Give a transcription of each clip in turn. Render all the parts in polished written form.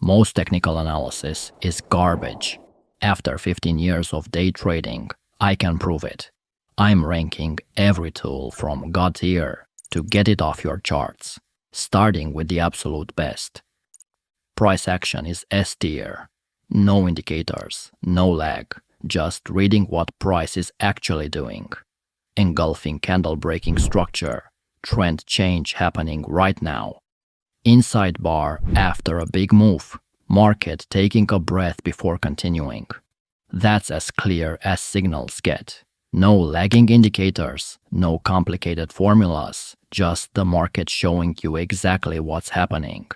Most technical analysis is garbage. After 15 years of day trading, I can prove it. I'm ranking every tool from God tier to get it off your charts, starting with the absolute best. Price action is S tier. No indicators, no lag, just reading what price is actually doing. Engulfing candle breaking structure, trend change happening right now. Inside bar after a big move, market taking a breath before continuing. That's as clear as signals get. No lagging indicators, no complicated formulas, just the market showing you exactly what's happening.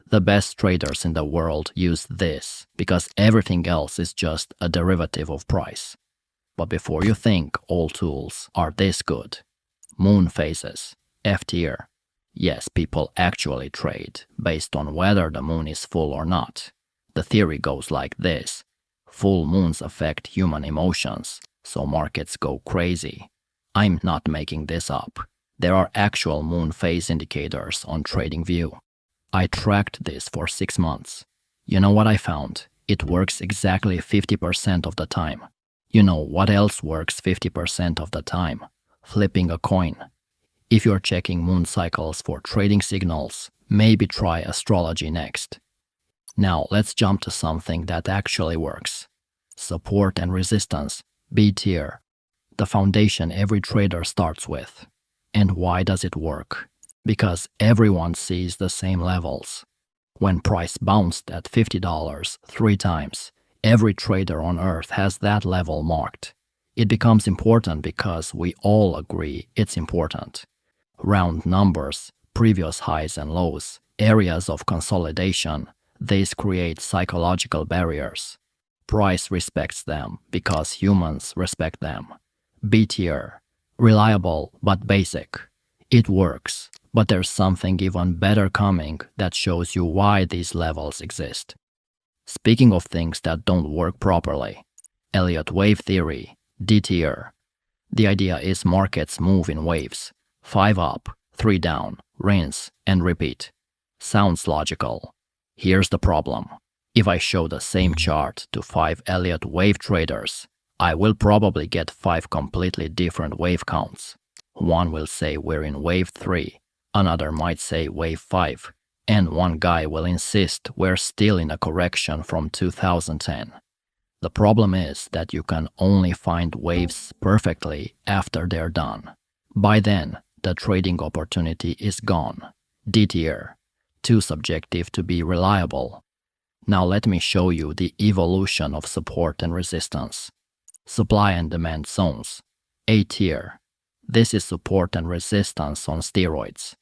The best traders in the world use this because everything else is just a derivative of price. But before you think all tools are this good, moon phases, F tier. Yes, people actually trade based on whether the moon is full or not. The theory goes like this. Full moons affect human emotions, so markets go crazy. I'm not making this up. There are actual moon phase indicators on TradingView. I tracked this for 6 months. You know what I found? It works exactly 50% of the time. You know what else works 50% of the time? Flipping a coin. If you're checking moon cycles for trading signals, maybe try astrology next. Now let's jump to something that actually works. Support and resistance, B tier. The foundation every trader starts with. And why does it work? Because everyone sees the same levels. When price bounced at $50 3 times, every trader on earth has that level marked. It becomes important because we all agree it's important. Round numbers, previous highs and lows, areas of consolidation, these create psychological barriers. Price respects them because humans respect them. B tier, reliable but basic. It works, but there's something even better coming that shows you why these levels exist. Speaking of things that don't work properly, Elliott wave theory, D tier. The idea is markets move in waves. 5 up, 3 down, rinse, and repeat. Sounds logical. Here's the problem. If I show the same chart to 5 Elliott wave traders, I will probably get 5 completely different wave counts. One will say we're in wave 3, another might say wave 5, and one guy will insist we're still in a correction from 2010. The problem is that you can only find waves perfectly after they're done. By then, the trading opportunity is gone. D tier. Too subjective to be reliable. Now let me show you the evolution of support and resistance. Supply and demand zones. A tier. This is support and resistance on steroids.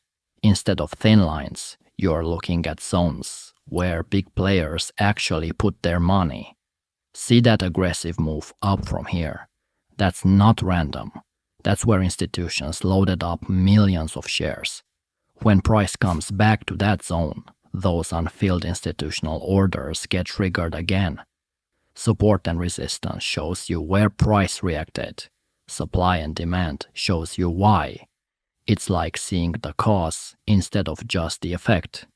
Instead of thin lines, you're looking at zones where big players actually put their money. See that aggressive move up from here? That's not random. That's where institutions loaded up millions of shares. When price comes back to that zone, those unfilled institutional orders get triggered again. Support and resistance shows you where price reacted. Supply and demand shows you why. It's like seeing the cause instead of just the effect.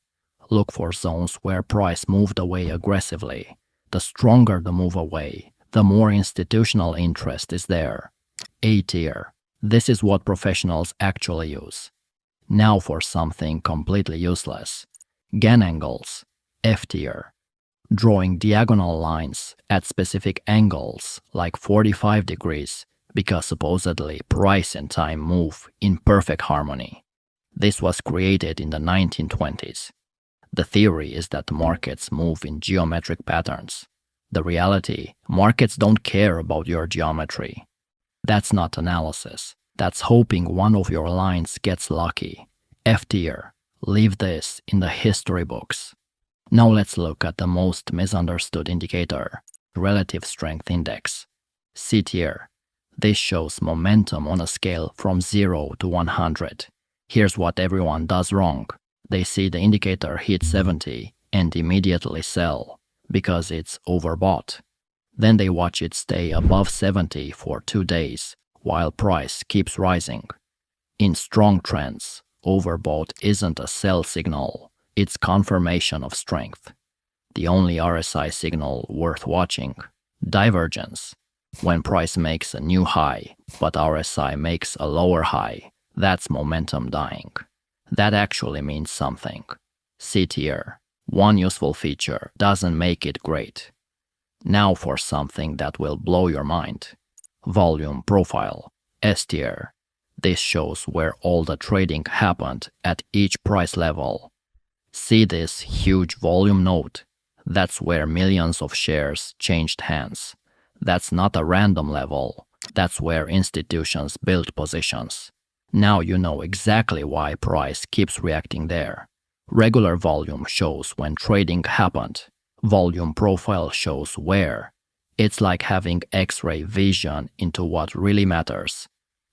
Look for zones where price moved away aggressively. The stronger the move away, the more institutional interest is there. A tier. This is what professionals actually use. Now for something completely useless. Gann angles, F tier. Drawing diagonal lines at specific angles like 45 degrees because supposedly price and time move in perfect harmony. This was created in the 1920s. The theory is that markets move in geometric patterns. The reality, markets don't care about your geometry. That's not analysis. That's hoping one of your lines gets lucky. F tier. Leave this in the history books. Now let's look at the most misunderstood indicator, relative strength index. C tier. This shows momentum on a scale from 0 to 100. Here's what everyone does wrong. They see the indicator hit 70 and immediately sell because it's overbought. Then they watch it stay above 70 for 2 days while price keeps rising. In strong trends, overbought isn't a sell signal, it's confirmation of strength. The only RSI signal worth watching. Divergence. When price makes a new high, but RSI makes a lower high, that's momentum dying. That actually means something. C-tier. One useful feature doesn't make it great. Now for something that will blow your mind. Volume profile. S-tier. This shows where all the trading happened at each price level. See this huge volume node? That's where millions of shares changed hands. That's not a random level. That's where institutions build positions. Now you know exactly why price keeps reacting there. Regular volume shows when trading happened. Volume profile shows where. It's like having X-ray vision into what really matters.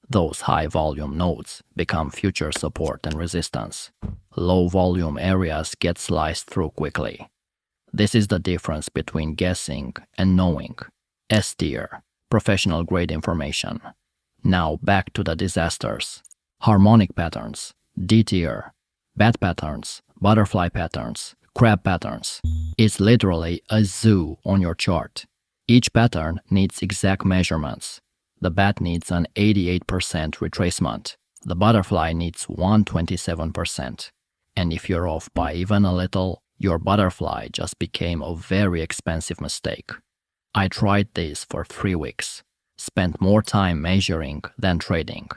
Those high volume nodes become future support and resistance. Low volume areas get sliced through quickly. This is the difference between guessing and knowing. S-tier, professional grade information. Now back to the disasters. Harmonic patterns. D-tier, bat patterns, butterfly patterns, crab patterns. It's literally a zoo on your chart. Each pattern needs exact measurements. The bat needs an 88% retracement. The butterfly needs 127%. And if you're off by even a little, your butterfly just became a very expensive mistake. I tried this for 3 weeks. Spent more time measuring than trading.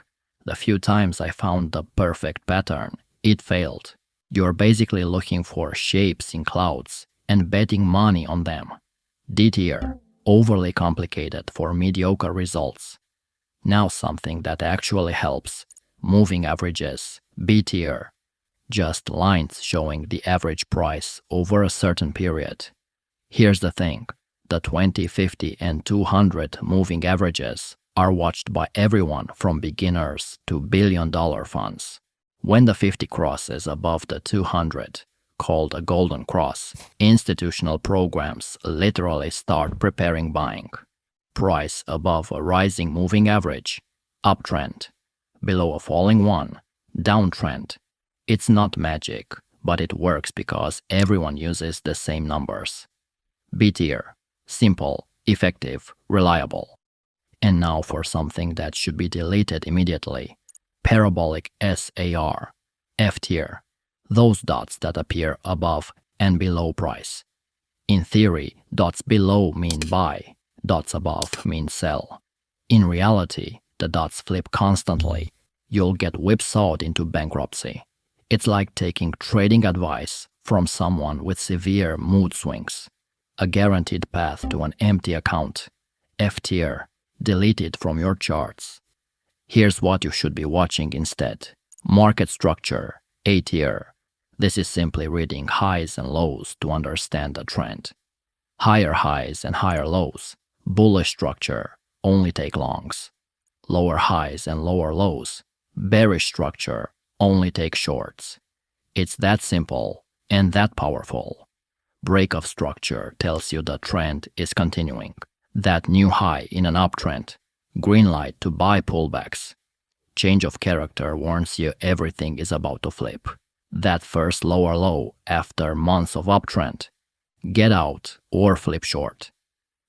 The few times I found the perfect pattern, it failed. You're basically looking for shapes in clouds and betting money on them. D-tier, overly complicated for mediocre results. Now something that actually helps. Moving averages. B-tier, just lines showing the average price over a certain period. Here's the thing. The 20, 50, and 200 moving averages are watched by everyone from beginners to billion-dollar funds. When the 50 crosses above the 200, called a golden cross, institutional programs literally start preparing buying. Price above a rising moving average, uptrend. Below a falling one, downtrend. It's not magic, but it works because everyone uses the same numbers. B-tier. Simple, effective, reliable. And now for something that should be deleted immediately. Parabolic SAR. F-tier. Those dots that appear above and below price. In theory, dots below mean buy, dots above mean sell. In reality, the dots flip constantly. You'll get whipsawed into bankruptcy. It's like taking trading advice from someone with severe mood swings. A guaranteed path to an empty account. F-tier, deleted from your charts. Here's what you should be watching instead. Market structure, A-tier. This is simply reading highs and lows to understand the trend. Higher highs and higher lows. Bullish structure, only take longs. Lower highs and lower lows. Bearish structure, only take shorts. It's that simple and that powerful. Break of structure tells you the trend is continuing. That new high in an uptrend. Green light to buy pullbacks. Change of character warns you everything is about to flip. That first lower low after months of uptrend. Get out or flip short.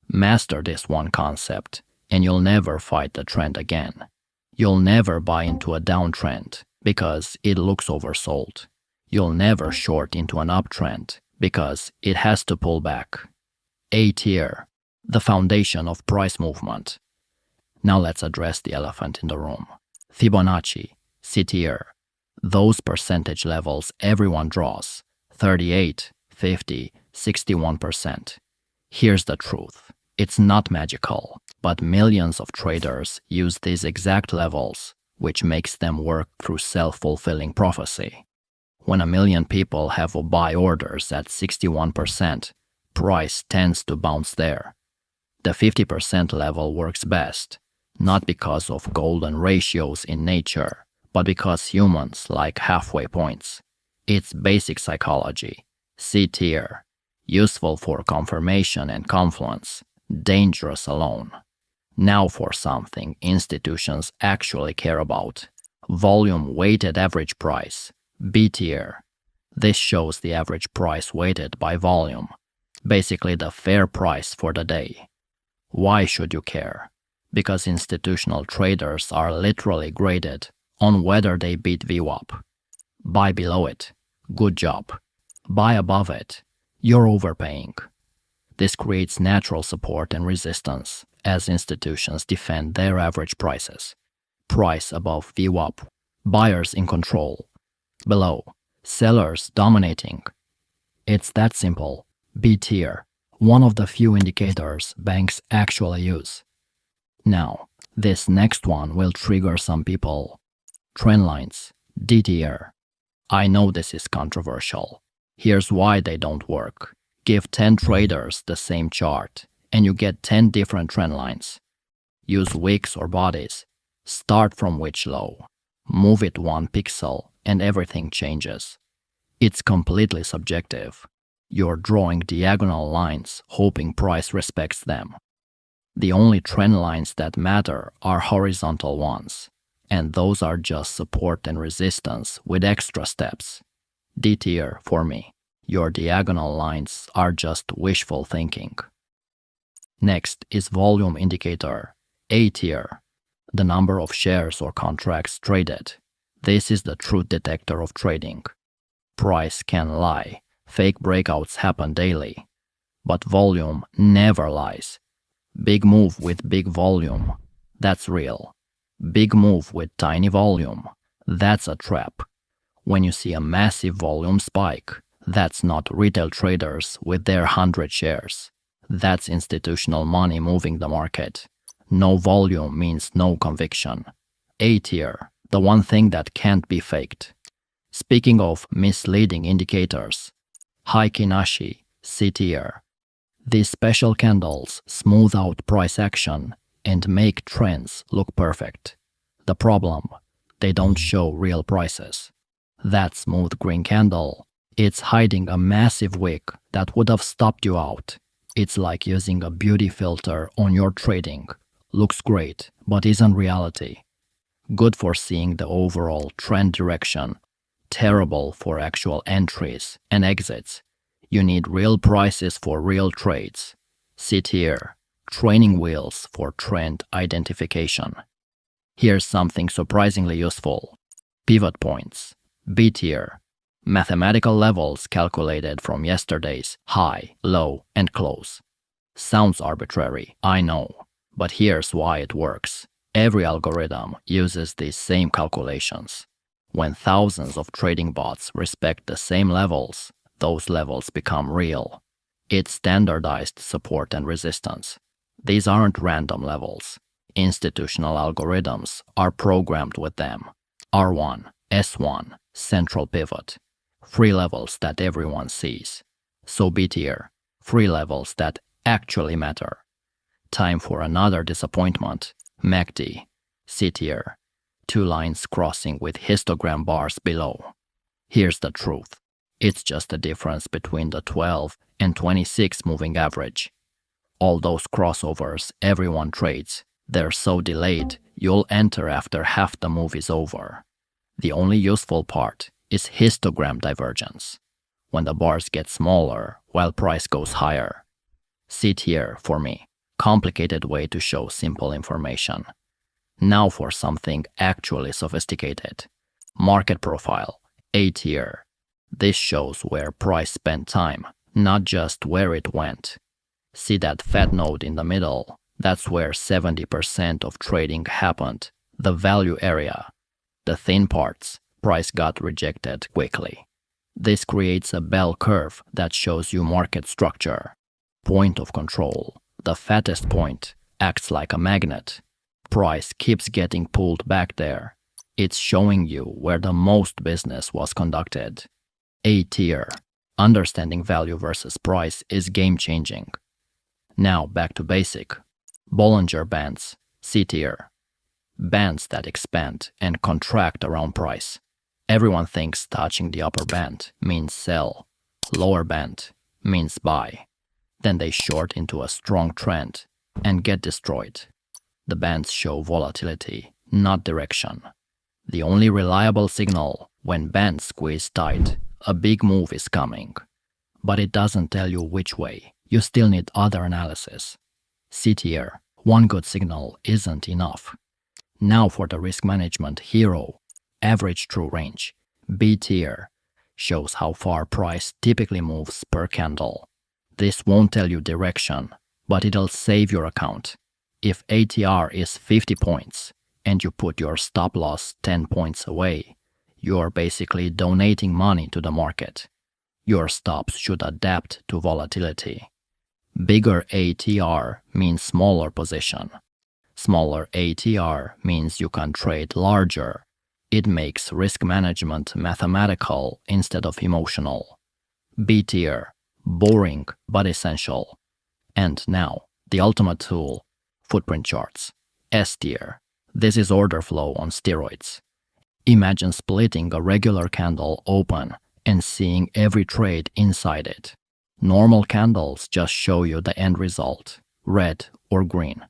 Master this one concept and you'll never fight the trend again. You'll never buy into a downtrend because it looks oversold. You'll never short into an uptrend because it has to pull back. A-tier, the foundation of price movement. Now let's address the elephant in the room. Fibonacci, C-tier, those percentage levels everyone draws, 38, 50, 61%. Here's the truth. It's not magical, but millions of traders use these exact levels, which makes them work through self-fulfilling prophecy. When 1 million people have buy orders at 61%, price tends to bounce there. The 50% level works best, not because of golden ratios in nature, but because humans like halfway points. It's basic psychology. C-tier, useful for confirmation and confluence, dangerous alone. Now for something institutions actually care about. Volume weighted average price. B-tier. This shows the average price weighted by volume. Basically the fair price for the day. Why should you care? Because institutional traders are literally graded on whether they beat VWAP. Buy below it. Good job. Buy above it. You're overpaying. This creates natural support and resistance as institutions defend their average prices. Price above VWAP. Buyers in control. Below. Sellers dominating. It's that simple. B tier. One of the few indicators banks actually use. Now, this next one will trigger some people. Trend lines. D tier. I know this is controversial. Here's why they don't work. Give 10 traders the same chart, and you get 10 different trend lines. Use wicks or bodies. Start from which low. Move it 1 pixel, and everything changes. It's completely subjective. You're drawing diagonal lines, hoping price respects them. The only trend lines that matter are horizontal ones, and those are just support and resistance with extra steps. D tier for me. Your diagonal lines are just wishful thinking. Next is volume indicator, A tier. The number of shares or contracts traded. This is the truth detector of trading. Price can lie. Fake breakouts happen daily. But volume never lies. Big move with big volume. That's real. Big move with tiny volume. That's a trap. When you see a massive volume spike, that's not retail traders with their 100 shares. That's institutional money moving the market. No volume means no conviction. A tier, the one thing that can't be faked. Speaking of misleading indicators, Heikin Ashi, C tier. These special candles smooth out price action and make trends look perfect. The problem, they don't show real prices. That smooth green candle, it's hiding a massive wick that would have stopped you out. It's like using a beauty filter on your trading. Looks great, but isn't reality. Good for seeing the overall trend direction. Terrible for actual entries and exits. You need real prices for real trades. C tier, training wheels for trend identification. Here's something surprisingly useful. Pivot points. B tier, mathematical levels calculated from yesterday's high, low, and close. Sounds arbitrary, I know, but here's why it works. Every algorithm uses these same calculations. When thousands of trading bots respect the same levels, those levels become real. It's standardized support and resistance. These aren't random levels. Institutional algorithms are programmed with them. R1, S1, central pivot. Free levels that everyone sees. So B tier, free levels that actually matter. Time for another disappointment. MACD, C tier. 2 lines crossing with histogram bars below. Here's the truth. It's just the difference between the 12 and 26 moving average. All those crossovers everyone trades, they're so delayed, you'll enter after half the move is over. The only useful part is histogram divergence, when the bars get smaller while price goes higher. C tier for me, complicated way to show simple information. Now for something actually sophisticated. Market profile, A tier. This shows where price spent time, not just where it went. See that fat node in the middle? That's where 70% of trading happened, the value area. The thin parts, price got rejected quickly. This creates a bell curve that shows you market structure. Point of control, the fattest point, acts like a magnet. Price keeps getting pulled back there. It's showing you where the most business was conducted. A tier, understanding value versus price is game-changing. Now back to basic. Bollinger Bands, C tier. Bands that expand and contract around price. Everyone thinks touching the upper band means sell, lower band means buy. Then they short into a strong trend and get destroyed. The bands show volatility, not direction. The only reliable signal when bands squeeze tight, a big move is coming. but it doesn't tell you which way. You still need other analysis. C tier, one good signal isn't enough. Now for the risk management hero, average true range. B tier shows how far price typically moves per candle. This won't tell you direction, but it'll save your account. If ATR is 50 points and you put your stop loss 10 points away, you're basically donating money to the market. Your stops should adapt to volatility. Bigger ATR means smaller position. Smaller ATR means you can trade larger. It makes risk management mathematical instead of emotional. B tier, boring but essential. And now, the ultimate tool, footprint charts. S tier, this is order flow on steroids. Imagine splitting a regular candle open and seeing every trade inside it. Normal candles just show you the end result, red or green.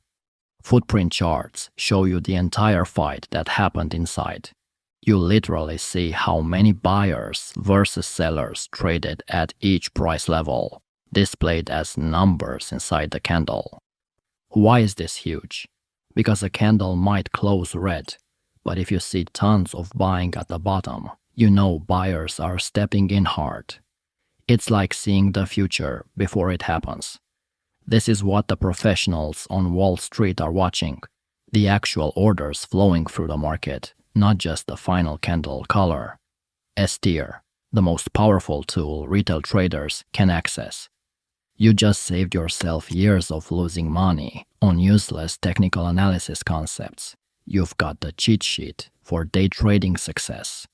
Footprint charts show you the entire fight that happened inside. You literally see how many buyers versus sellers traded at each price level, displayed as numbers inside the candle. Why is this huge? Because a candle might close red, but if you see tons of buying at the bottom, you know buyers are stepping in hard. It's like seeing the future before it happens. This is what the professionals on Wall Street are watching, the actual orders flowing through the market, not just the final candle color. S tier, the most powerful tool retail traders can access. You just saved yourself years of losing money on useless technical analysis concepts. You've got the cheat sheet for day trading success.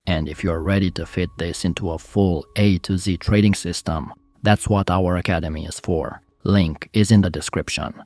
And if you're ready to fit this into a full A to Z trading system, that's what our academy is for. Link is in the description.